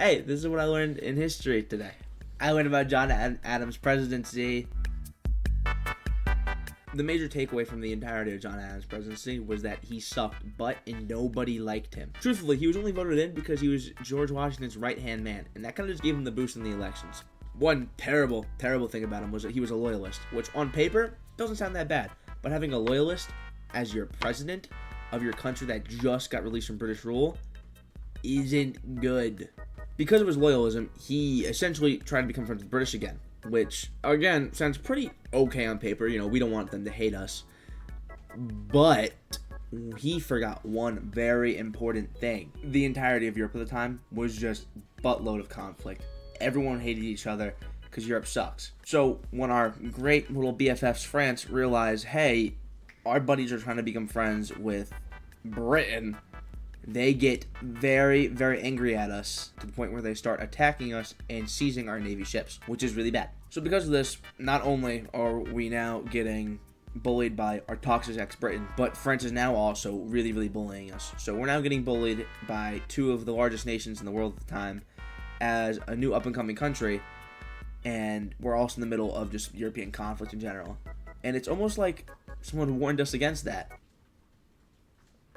hey, this is what I learned in history today. I learned about John Adams' presidency. The major takeaway from the entirety of John Adams' presidency was that he sucked butt and nobody liked him. Truthfully, he was only voted in because he was George Washington's right-hand man, and that kind of just gave him the boost in the elections. One terrible, terrible thing about him was that he was a loyalist, which on paper doesn't sound that bad, but having a loyalist as your president of your country that just got released from British rule isn't good. Because of his loyalism, he essentially tried to become friends with the British again, which, again, sounds pretty okay on paper. You know, we don't want them to hate us. But he forgot one very important thing. The entirety of Europe at the time was just buttload of conflict. Everyone hated each other because Europe sucks. So when our great little BFFs, France, realized, hey, our buddies are trying to become friends with Britain, they get very, very angry at us to the point where they start attacking us and seizing our Navy ships, which is really bad. So because of this, not only are we now getting bullied by our toxic ex-Britain, but France is now also really, really bullying us. So we're now getting bullied by two of the largest nations in the world at the time as a new up-and-coming country, and we're also in the middle of just European conflict in general. And it's almost like someone warned us against that.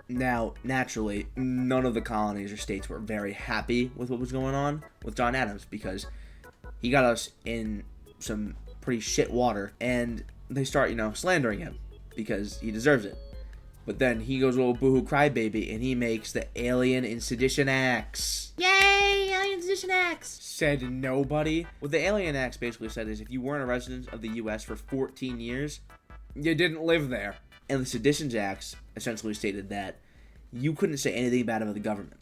Now, naturally, none of the colonies or states were very happy with what was going on with John Adams because he got us in some pretty shit water, and they start, slandering him because he deserves it. But then he goes a little boohoo crybaby and he makes the Alien and Sedition Acts. Yay! Alien and Sedition Acts! Said nobody. What the Alien Acts basically said is if you weren't a resident of the U.S. for 14 years, you didn't live there. And the Sedition Acts essentially stated that you couldn't say anything bad about the government.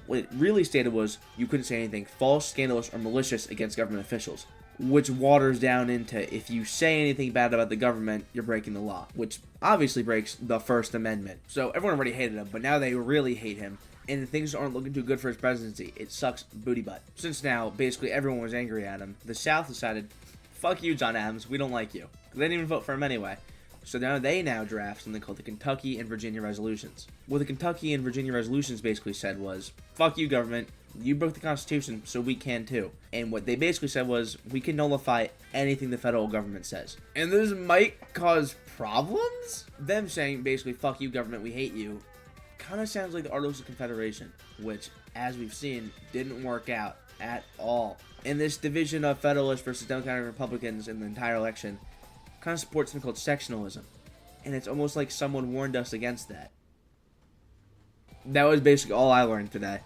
What it really stated was you couldn't say anything false, scandalous, or malicious against government officials, which waters down into if you say anything bad about the government, you're breaking the law, which obviously breaks the First Amendment. So everyone already hated him, but now they really hate him, and things aren't looking too good for his presidency. It sucks booty butt. Since now, basically everyone was angry at him, the South decided, fuck you, John Adams, we don't like you. They didn't even vote for him anyway. So now they draft something called the Kentucky and Virginia Resolutions. What the Kentucky and Virginia Resolutions basically said was, fuck you, government, you broke the Constitution, so we can too. And what they basically said was, we can nullify anything the federal government says. And this might cause problems? Them saying basically, fuck you, government, we hate you, kind of sounds like the Articles of Confederation, which, as we've seen, didn't work out at all. And this division of Federalists versus Democratic Republicans in the entire election kind of supports something called sectionalism, and it's almost like someone warned us against that. That was basically all I learned today.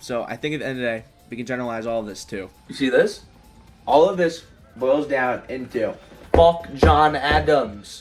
So I think at the end of the day, we can generalize all of this too. You see this? All of this boils down into fuck John Adams.